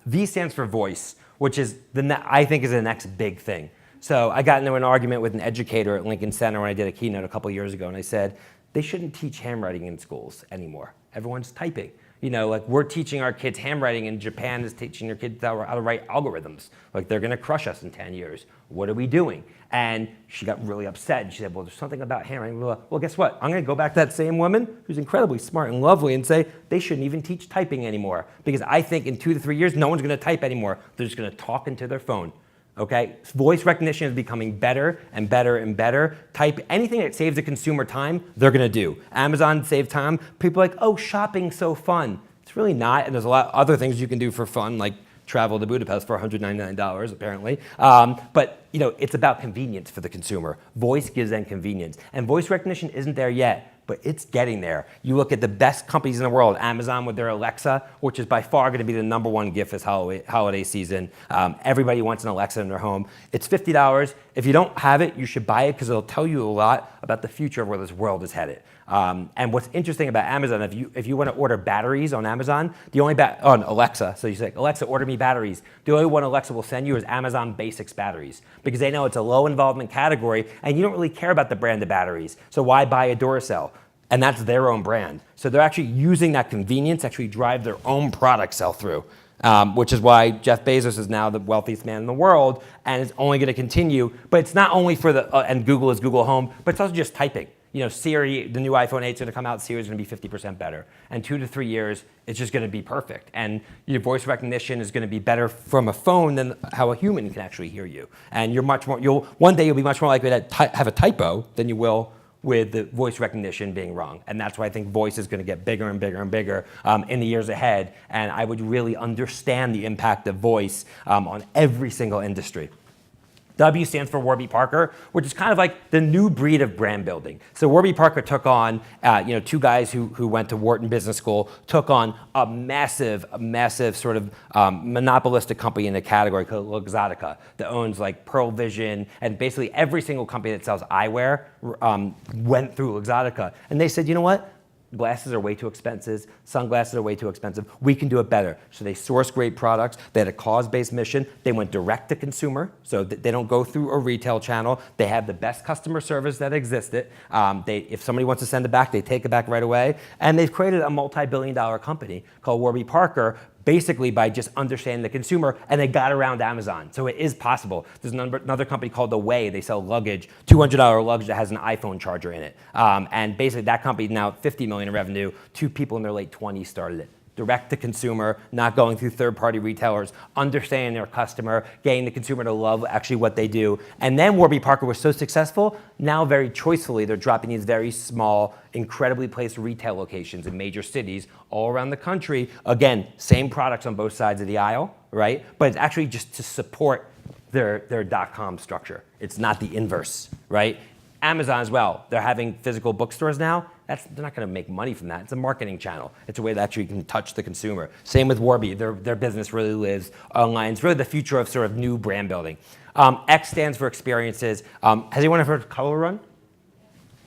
V stands for voice, which is I think is the next big thing. So I got into an argument with an educator at Lincoln Center when I did a keynote a couple years ago, and I said, they shouldn't teach handwriting in schools anymore. Everyone's typing. Like we're teaching our kids handwriting, and Japan is teaching their kids how to write algorithms. Like they're gonna crush us in 10 years. What are we doing? And she got really upset, and she said, well, there's something about handwriting. Well, guess what? I'm gonna go back to that same woman who's incredibly smart and lovely and say, they shouldn't even teach typing anymore. Because I think in 2 to 3 years, no one's gonna type anymore. They're just gonna talk into their phone. Okay, voice recognition is becoming better and better and better. Type anything that saves the consumer time, they're gonna do. Amazon save time. People are like, oh, shopping's so fun. It's really not, and there's a lot of other things you can do for fun, like travel to Budapest for $199 apparently. But it's about convenience for the consumer. Voice gives them convenience, and voice recognition isn't there yet. But it's getting there. You look at the best companies in the world, Amazon with their Alexa, which is by far going to be the #1 gift this holiday season. Everybody wants an Alexa in their home. It's $50. If you don't have it, you should buy it because it'll tell you a lot about the future of where this world is headed. And what's interesting about Amazon, if you want to order batteries on Amazon, the only on Alexa, so you say, Alexa, order me batteries. The only one Alexa will send you is Amazon Basics batteries because they know it's a low involvement category and you don't really care about the brand of batteries. So why buy a Duracell? And that's their own brand. So they're actually using that convenience to actually drive their own product sell-through, which is why Jeff Bezos is now the wealthiest man in the world, and it's only gonna continue. But it's not only for and Google is Google Home, but it's also just typing. Siri, the new iPhone 8 is gonna come out, Siri is gonna be 50% better. And 2 to 3 years, it's just gonna be perfect. And your voice recognition is gonna be better from a phone than how a human can actually hear you. And one day you'll be much more likely to have a typo than you will with the voice recognition being wrong. And that's why I think voice is gonna get bigger and bigger and bigger in the years ahead. And I would really understand the impact of voice on every single industry. W stands for Warby Parker, which is kind of like the new breed of brand building. So Warby Parker took on, 2 guys who went to Wharton Business School, took on a massive sort of monopolistic company in the category called Luxottica that owns like Pearl Vision, and basically every single company that sells eyewear went through Luxottica. And they said, you know what? Glasses are way too expensive. Sunglasses are way too expensive. We can do it better. So they source great products. They had a cause-based mission. They went direct to consumer, so they don't go through a retail channel. They have the best customer service that existed. If somebody wants to send it back, they take it back right away. And they've created a multi-billion-dollar company called Warby Parker, basically by just understanding the consumer, and they got around Amazon. So it is possible. There's another company called ILEA. They sell luggage, $200 luggage that has an iPhone charger in it. And basically that company now $50 million in revenue. 2 people in their late 20s started it. Direct to consumer, not going through third-party retailers, understanding their customer, getting the consumer to love actually what they do. And then Warby Parker was so successful, now very choicefully, they're dropping these very small, incredibly placed retail locations in major cities all around the country. Again, same products on both sides of the aisle, right? But it's actually just to support their .com structure. It's not the inverse, right? Amazon as well, they're having physical bookstores now. They're not gonna make money from that. It's a marketing channel. It's a way that actually can touch the consumer. Same with Warby, their business really lives online. It's really the future of sort of new brand building. X stands for experiences. Has anyone ever heard of Color Run?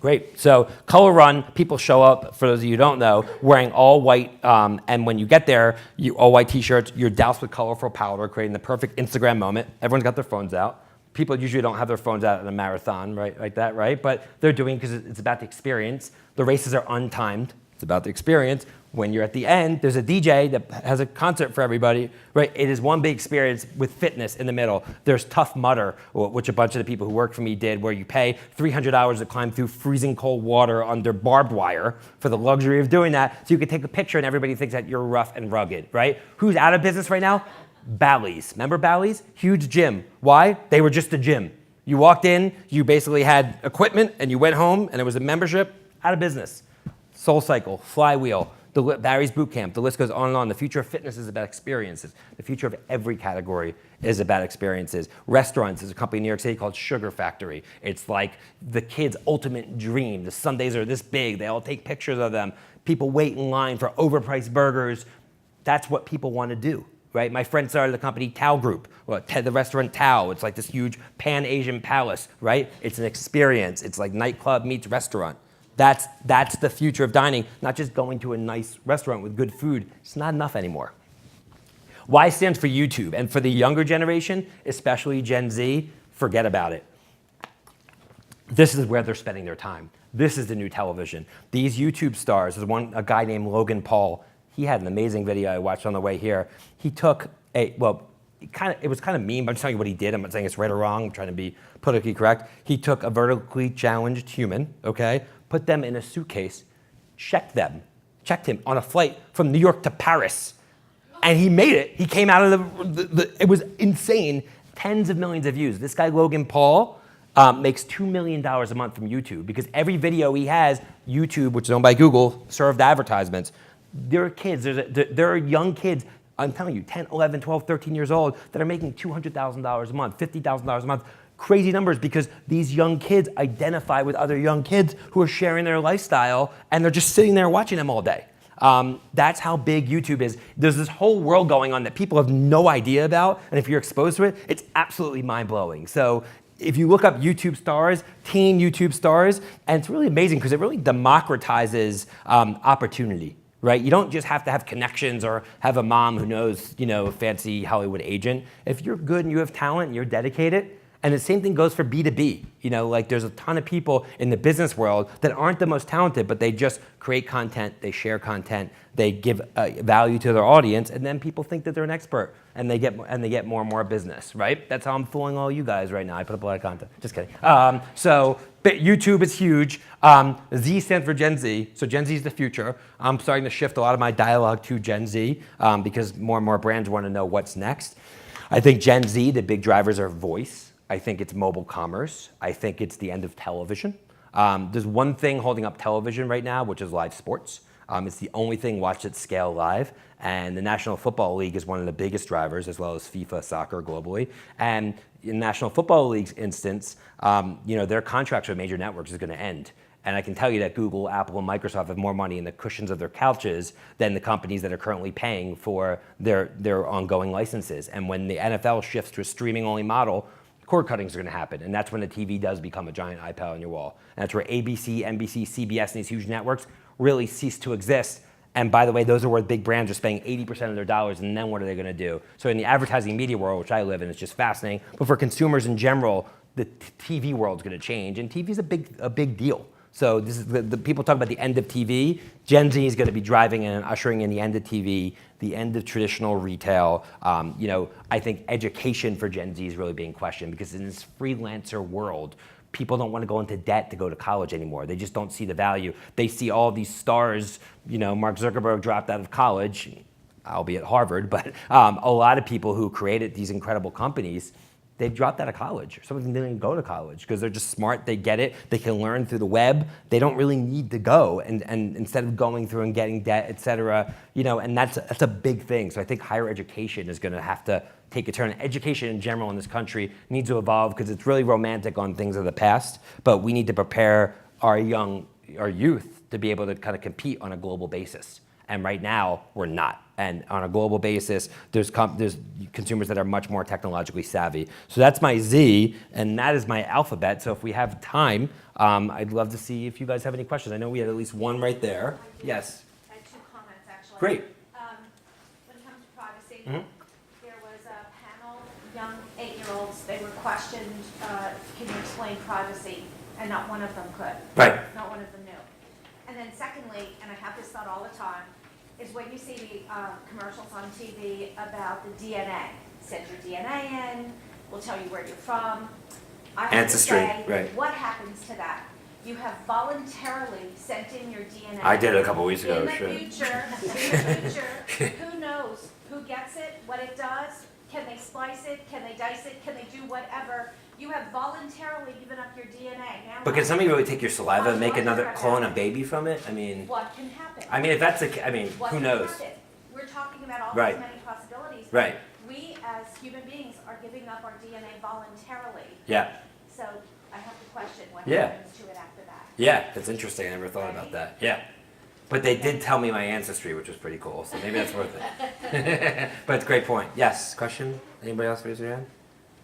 Great, so Color Run, people show up, for those of you who don't know, wearing all white, and when you get there, all white t-shirts, you're doused with colorful powder, creating the perfect Instagram moment. Everyone's got their phones out. People usually don't have their phones out in a marathon, right, like that, right? But they're doing because it's about the experience. The races are untimed. It's about the experience. When you're at the end, there's a DJ that has a concert for everybody, right? It is one big experience with fitness in the middle. There's Tough Mudder, which a bunch of the people who work for me did, where you pay $300 to climb through freezing cold water under barbed wire for the luxury of doing that. So you can take a picture and everybody thinks that you're rough and rugged, right? Who's out of business right now? Bally's. Remember Bally's? Huge gym. Why? They were just a gym. You walked in, you basically had equipment, and you went home, and it was a membership. Out of business. SoulCycle, Flywheel, Barry's Bootcamp, the list goes on and on. The future of fitness is about experiences. The future of every category is about experiences. Restaurants, there's a company in New York City called Sugar Factory. It's like the kid's ultimate dream. The sundaes are this big. They all take pictures of them. People wait in line for overpriced burgers. That's what people want to do, right? My friend started the company Tao Group, the restaurant Tao. It's like this huge Pan-Asian palace, right? It's an experience. It's like nightclub meets restaurant. That's the future of dining, not just going to a nice restaurant with good food. It's not enough anymore. Y stands for YouTube, and for the younger generation, especially Gen Z, forget about it. This is where they're spending their time. This is the new television. These YouTube stars, there's a guy named Logan Paul. He had an amazing video I watched on the way here. He took it was kind of mean, but I'm just telling you what he did. I'm not saying it's right or wrong. I'm trying to be politically correct. He took a vertically challenged human, okay, put them in a suitcase, checked him on a flight from New York to Paris, and he made it. He came out of it was insane, tens of millions of views. This guy, Logan Paul, makes $2 million a month from YouTube because every video he has, YouTube, which is owned by Google, served advertisements. There are kids, there are young kids, I'm telling you, 10, 11, 12, 13 years old that are making $200,000 a month, $50,000 a month. Crazy numbers because these young kids identify with other young kids who are sharing their lifestyle and they're just sitting there watching them all day. That's how big YouTube is. There's this whole world going on that people have no idea about, and if you're exposed to it, it's absolutely mind-blowing. So if you look up YouTube stars, teen YouTube stars, and it's really amazing because it really democratizes opportunity. Right? You don't just have to have connections or have a mom who knows, a fancy Hollywood agent. If you're good and you have talent and you're dedicated, and the same thing goes for B2B. There's a ton of people in the business world that aren't the most talented, but they just create content, they share content, they give value to their audience, and then people think that they're an expert, and they get more and more business, right? That's how I'm fooling all you guys right now. I put up a lot of content. Just kidding. But YouTube is huge. Z stands for Gen Z, so Gen Z is the future. I'm starting to shift a lot of my dialogue to Gen Z because more and more brands want to know what's next. I think Gen Z, the big drivers are voice. I think it's mobile commerce. I think it's the end of television. There's one thing holding up television right now, which is live sports. It's the only thing watched at scale live. And the National Football League is one of the biggest drivers, as well as FIFA soccer globally. And in National Football League's instance, their contracts with major networks is going to end. And I can tell you that Google, Apple, and Microsoft have more money in the cushions of their couches than the companies that are currently paying for their ongoing licenses. And when the NFL shifts to a streaming-only model, cord cuttings are going to happen, and that's when the TV does become a giant iPad on your wall. And that's where ABC, NBC, CBS, and these huge networks really cease to exist. And by the way, those are where big brands are spending 80% of their dollars, and then what are they going to do? So in the advertising media world, which I live in, it's just fascinating. But for consumers in general, the TV world's going to change, and TV is a big deal. So this is the people talk about the end of TV. Gen Z is going to be driving and ushering in the end of TV, the end of traditional retail. I think education for Gen Z is really being questioned because in this freelancer world, people don't want to go into debt to go to college anymore. They just don't see the value. They see all these stars. Mark Zuckerberg dropped out of college, albeit Harvard, but a lot of people who created these incredible companies, they dropped out of college. Some of them didn't even go to college because they're just smart. They get it. They can learn through the web. They don't really need to go. And instead of going through and getting debt, et cetera, and that's a big thing. So I think higher education is going to have to take a turn. Education in general in this country needs to evolve because it's really romantic on things of the past. But we need to prepare our youth to be able to kind of compete on a global basis. And right now, we're not. And on a global basis, there's consumers that are much more technologically savvy. So that's my Z, and that is my alphabet. So if we have time, I'd love to see if you guys have any questions. I know we had at least one right there. Yes? I had two comments, actually. Great. When it comes to privacy, there was a panel, young 8-year-olds, they were questioned, can you explain privacy? And not one of them could. Right. Not one of them knew. And then secondly, and I have this thought all the time, is when you see the commercials on TV about the DNA. Send your DNA in, we'll tell you where you're from. I have Ancestry, to say, right. what happens to that? You have voluntarily sent in your DNA. I did it a couple weeks ago. In the future, who knows who gets it, what it does? Can they splice it? Can they dice it? Can they do whatever? You have voluntarily given up your DNA. Now, But can somebody really take your saliva and make What another can clone a happen? baby from it? I mean, what can happen? if that's What who can knows? happen? We're talking about all Right. these many possibilities. Right. We as human beings are giving up our DNA voluntarily. Yeah. So I have to question what Yeah. happens to it after that. Yeah, that's interesting. I never thought about that. Yeah. But they did tell me my ancestry, which was pretty cool. So maybe that's worth it. But it's a great point. Yes. Question? Anybody else raise their hand?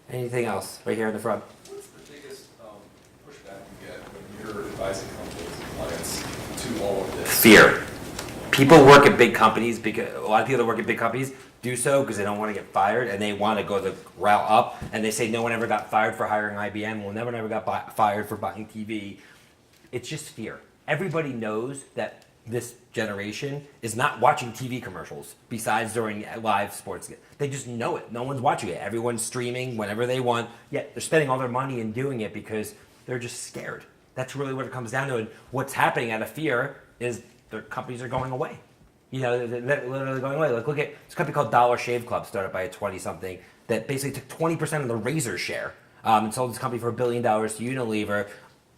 Anything else? Right here in the front. What's the biggest pushback you get when you're advising companies and clients to all of this? Fear. People work at big companies because a lot of people that work at big companies do so because they don't want to get fired and they want to go the route up. And they say no one ever got fired for hiring IBM. Well, no one ever got fired for buying TV. It's just fear. Everybody knows that this generation is not watching TV commercials besides during live sports. They just know it. No one's watching it. Everyone's streaming whenever they want. Yet they're spending all their money in doing it because they're just scared. That's really what it comes down to. And what's happening out of fear is their companies are going away. They're literally going away. Like, look at this company called Dollar Shave Club, started by a 20-something, that basically took 20% of the razor share and sold this company for $1 billion to Unilever.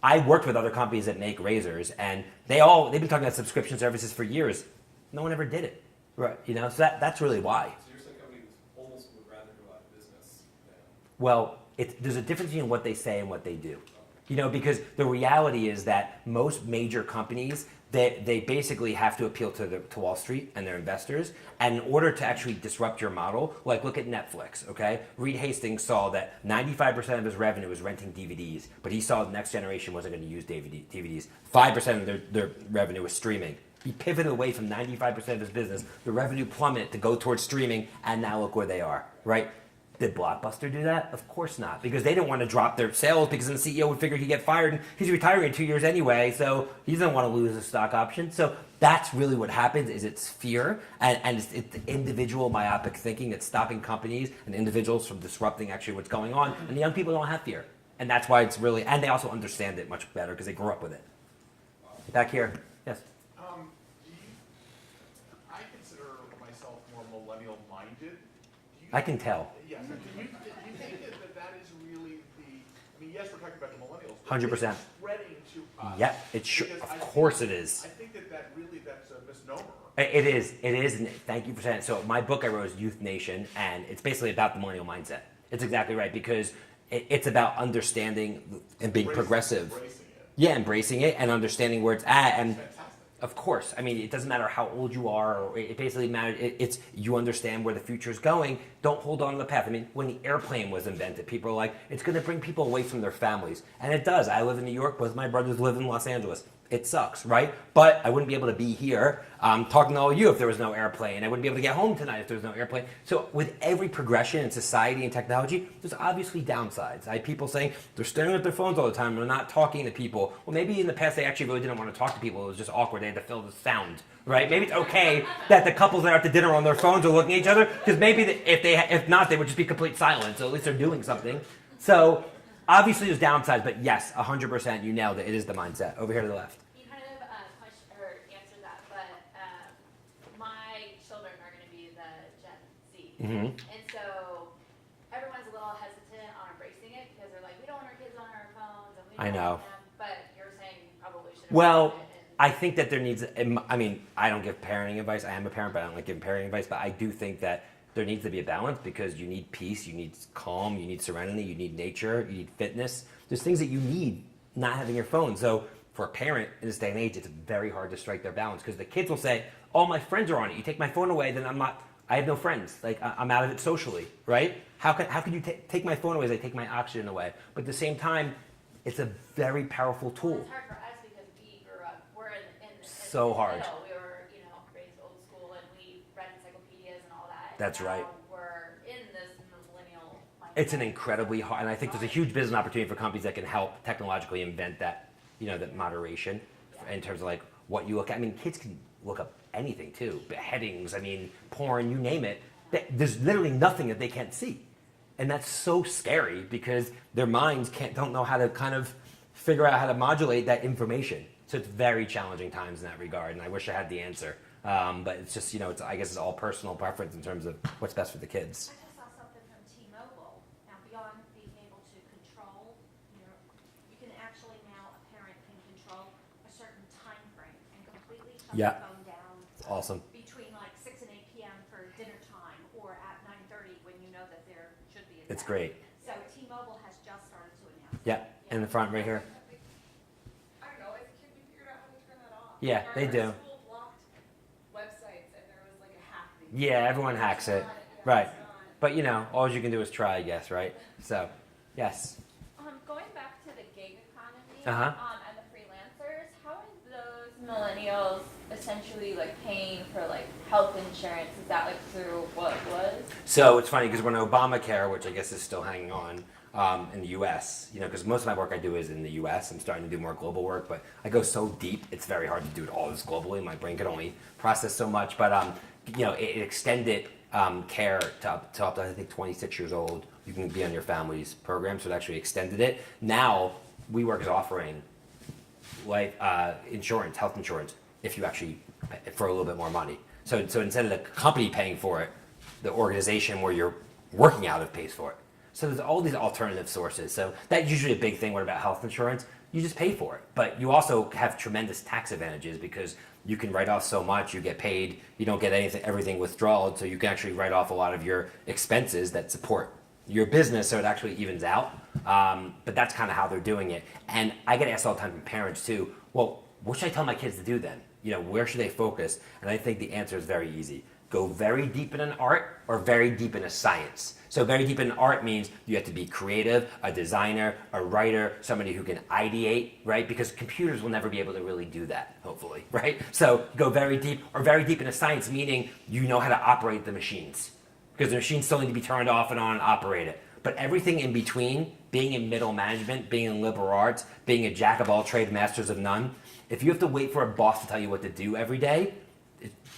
I worked with other companies that make razors, and they've been talking about subscription services for years. No one ever did it, right? So that's really why. So you're saying companies almost would rather go out of business than... Well, there's a difference between what they say and what they do. Because the reality is that most major companies, they basically have to appeal to Wall Street and their investors. And in order to actually disrupt your model, like look at Netflix, okay? Reed Hastings saw that 95% of his revenue was renting DVDs, but he saw the next generation wasn't going to use DVDs. 5% of their revenue was streaming. He pivoted away from 95% of his business. The revenue plummeted to go towards streaming, and now look where they are, right? Did Blockbuster do that? Of course not, because they didn't want to drop their sales because then the CEO would figure he'd get fired, and he's retiring in 2 years anyway, so he doesn't want to lose a stock option. So that's really what happens, is it's fear, and it's the individual myopic thinking that's stopping companies and individuals from disrupting actually what's going on, and the young people don't have fear. And that's why it's really, and they also understand it much better because they grew up with it. Back here, yes? I consider myself more millennial-minded. I can tell. Yes. Do you think that is really yes, we're talking about the millennials. 100%. Spreading to us. Yep, of course it is. I think that's a misnomer. It is, and thank you for saying it. So my book I wrote is Youth Nation, and it's basically about the millennial mindset. It's exactly right, because it's about understanding and being progressive. Embracing it. Yeah, embracing it and understanding where it's at. And Fantastic. of course, it doesn't matter how old you are, or it basically matters. It's you understand where the future is going. Don't hold on to the path. When the airplane was invented, people were like, it's going to bring people away from their families. And it does. I live in New York, both my brothers live in Los Angeles. It sucks, right? But I wouldn't be able to be here talking to all of you if there was no airplane. I wouldn't be able to get home tonight if there was no airplane. So with every progression in society and technology, there's obviously downsides. I have people saying they're staring at their phones all the time. They're not talking to people. Well, maybe in the past they actually really didn't want to talk to people. It was just awkward. They had to fill the sound, right? Maybe it's okay that the couples that are at the dinner on their phones are looking at each other, because maybe if not, they would just be complete silence. So at least they're doing something. So obviously there's downsides, but yes, 100%, you nailed it. It is the mindset. Over here to the left. You kind of question or answered that, but my children are going to be the Gen Z, and so everyone's a little hesitant on embracing it because they're like, we don't want our kids on our phones, and we don't I know. want them. But you're saying probably should. Well, embrace it I think that there needs, I don't give parenting advice. I am a parent, but I don't like giving parenting advice. But I do think that there needs to be a balance, because you need peace, you need calm, you need serenity, you need nature, you need fitness. There's things that you need not having your phone. So for a parent in this day and age, it's very hard to strike their balance, because the kids will say, all my friends are on it. You take my phone away, then I have no friends. Like, I'm out of it socially, right? How can you take my phone away as I take my oxygen away? But at the same time, it's a very powerful Well, tool. it's hard for us because we grew up. We're in So the hard. middle. We were raised old school, and we read encyclopedias and all that. That's Now right. We're in this millennial mindset. It's an incredibly hard, and I think there's a huge business opportunity for companies that can help technologically invent that, that moderation in terms of like what you look at. I mean, kids can look up anything too, beheadings, I mean, porn, you name it. There's literally nothing that they can't see. And that's so scary because their minds don't know how to kind of figure out how to modulate that information. So it's very challenging times in that regard, and I wish I had the answer. But it's just, I guess it's all personal preference in terms of what's best for the kids. I just saw something from T-Mobile. Now, beyond being able to control, you can actually now, a parent can control a certain time frame and completely shut Yeah. the phone down. It's awesome. Between like 6 and 8 p.m. for dinner time, or at 9:30 when you know that there should be a It's day. great. So T-Mobile has just started to announce. Yeah, in the front right here. I don't know, as a kid, we figured out how to turn that off. Yeah, they do. Our school blocked websites, and there was like a hack. Yeah, everyone hacks it. Right. But all you can do is try, I guess, right? So, yes. Going back to the gig economy Uh-huh. and the freelancers, how is those millennials essentially like paying for like health insurance? Is that like through what was? So it's funny because when Obamacare, which I guess is still hanging on in the U.S., because most of my work I do is in the U.S. I'm starting to do more global work, but I go so deep, it's very hard to do it all this globally. My brain can only process so much. But it extended care to up to I think 26 years old. You can be on your family's program, so it actually extended it. Now WeWork is offering life insurance, health insurance, if you actually for a little bit more money. So instead of the company paying for it, the organization where you're working out of pays for it. So there's all these alternative sources. So that's usually a big thing. What about health insurance? You just pay for it, but you also have tremendous tax advantages because you can write off so much. You get paid. You don't get everything withdrawn, so you can actually write off a lot of your expenses that support your business, so it actually evens out. But that's kind of how they're doing it. And I get asked all the time from parents too. Well, what should I tell my kids to do then? Where should they focus? And I think the answer is very easy. Go very deep in an art or very deep in a science. So very deep in art means you have to be creative, a designer, a writer, somebody who can ideate, right? Because computers will never be able to really do that, hopefully, right? So go very deep, or very deep in a science, meaning you know how to operate the machines. Because the machines still need to be turned off and on and operated. But everything in between, being in middle management, being in liberal arts, being a jack of all trades, masters of none, if you have to wait for a boss to tell you what to do every day,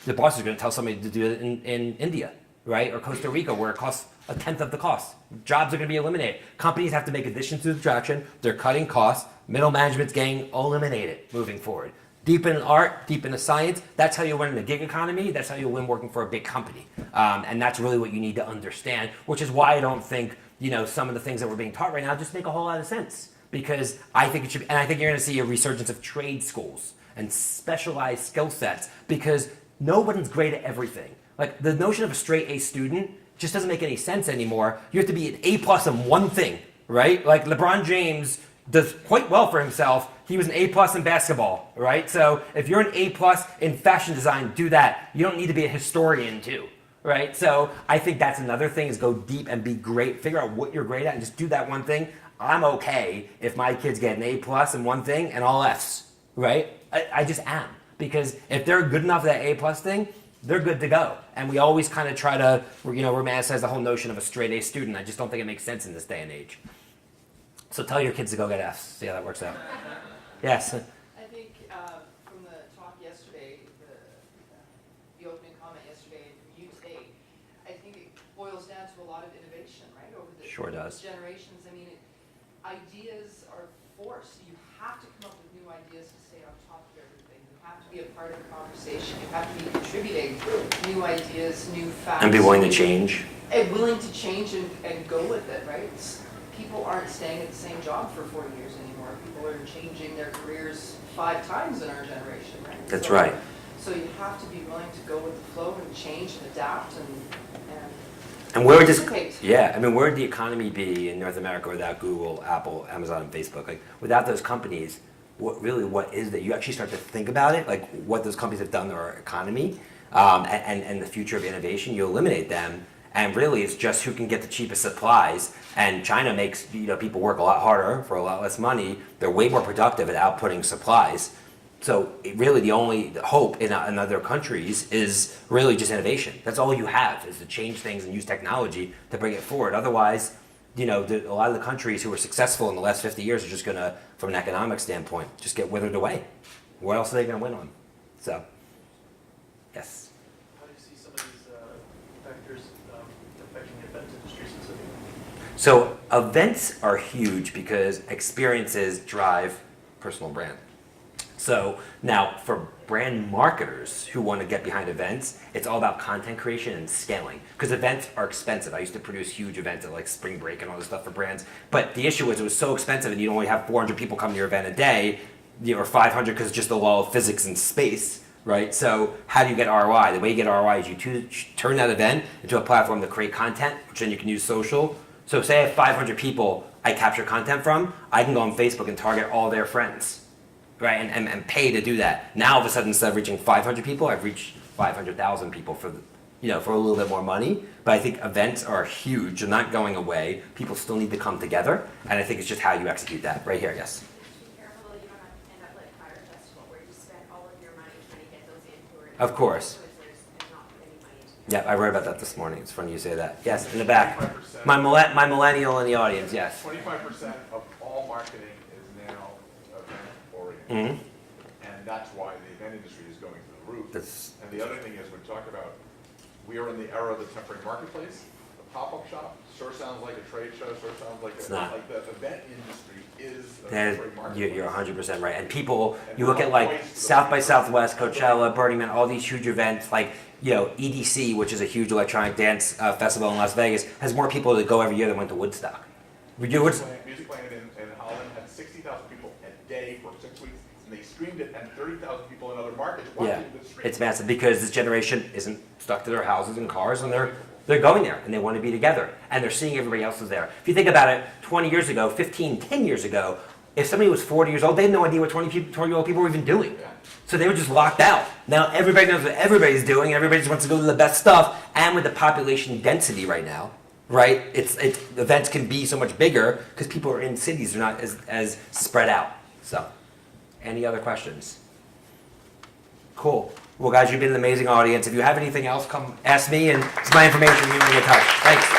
the boss is going to tell somebody to do it in India, right? Or Costa Rica, where it costs a tenth of the cost. Jobs are going to be eliminated. Companies have to make additions to subtraction. They're cutting costs. Middle management's getting eliminated moving forward. Deep in art, deep in the science, that's how you win in the gig economy. That's how you win working for a big company. And that's really what you need to understand, which is why I don't think, some of the things that we're being taught right now just make a whole lot of sense. Because I think it should, and I think you're going to see a resurgence of trade schools and specialized skill sets because no one's great at everything. Like the notion of a straight A student just doesn't make any sense anymore. You have to be an A+ in one thing, right? Like LeBron James does quite well for himself. He was an A+ in basketball, right? So if you're an A+ in fashion design, do that. You don't need to be a historian too, right? So I think that's another thing is go deep and be great. Figure out what you're great at and just do that one thing. I'm okay if my kids get an A+ in one thing and all Fs, right? I just am. Because if they're good enough at that A+ thing, they're good to go. And we always kind of try to, romanticize the whole notion of a straight A student. I just don't think it makes sense in this day and age. So tell your kids to go get Fs. See how that works out. Yes. I think from the talk yesterday, the opening comment yesterday, and from you today, I think it boils down to a lot of innovation, right? Over the Sure does. generations. I mean, ideas are forced. You have to come up with new ideas to stay on top of everything. You have to be a part of the conversation. You have to be contributing new ideas, new facts. And be willing to change. And willing to change and go with it, right? People aren't staying at the same job for 40 years anymore. People are changing their careers 5 times in our generation, right? That's right. So you have to be willing to go with the flow and change and adapt And where would this, participate. where would the economy be in North America without Google, Apple, Amazon, and Facebook? Like, without those companies, what is that? You actually start to think about it, like what those companies have done to our economy, and the future of innovation. You eliminate them, and really it's just who can get the cheapest supplies. And China makes people work a lot harder for a lot less money. They're way more productive at outputting supplies. So really the only hope in other countries is really just innovation. That's all you have is to change things and use technology to bring it forward. Otherwise, a lot of the countries who were successful in the last 50 years are just going to, from an economic standpoint, just get withered away. What else are they going to win on? So, yes. How do you see some of these factors affecting the event industry specifically? So events are huge because experiences drive personal brand. So now for brand marketers who want to get behind events, it's all about content creation and scaling because events are expensive. I used to produce huge events at like spring break and all this stuff for brands. But the issue was it was so expensive and you only have 400 people come to your event a day, or 500 because it's just the law of physics and space, right? So how do you get ROI? The way you get ROI is you turn that event into a platform to create content, which then you can use social. So say I have 500 people I capture content from, I can go on Facebook and target all their friends, right? And pay to do that. Now all of a sudden, instead of reaching 500 people, I've reached 500,000 people for for a little bit more money. But I think events are huge. They're not going away. People still need to come together. And I think it's just how you execute that. Right here, yes. Be careful that you don't end up like Fire Festival where you spend all of your money trying to get those in who are Of course. influencers and not put any money into Yeah, I wrote about that this morning. It's funny you say that. Yes, in the back. 25%. My millennial in the audience, yes. 25% of all marketing is now event-oriented. Mm-hmm. And that's why the event industry is going through the roof. That's, And the other thing is, we talk about, we are in the era of the temporary marketplace. The pop-up shop sure sounds like a trade show, sure sounds like It's not. like the event industry is the There- temporary marketplace. you're 100% right. And people, you look at like South by Southwest, Coachella, Burning Man, all these huge events, like, EDC, which is a huge electronic dance festival in Las Vegas, has more people that go every year than went to Woodstock. Music Planet in Holland had 60,000 people a day for 6 weeks, and they streamed it, and 30,000 people in other markets watching Yeah, the stream. it's massive because this generation isn't stuck to their houses and cars, and they're going there and they want to be together and they're seeing everybody else is there. If you think about it, 20 years ago, 10 years ago, if somebody was 40 years old, they had no idea what 20-year-old people were even doing. So they were just locked out. Now everybody knows what everybody's doing, and everybody just wants to go to the best stuff. And with the population density right now, right, it's events can be so much bigger because people are in cities, they're not as spread out. So, any other questions? Cool. Well, guys, you've been an amazing audience. If you have anything else, come ask me, and it's my information. You can get in touch. Thanks.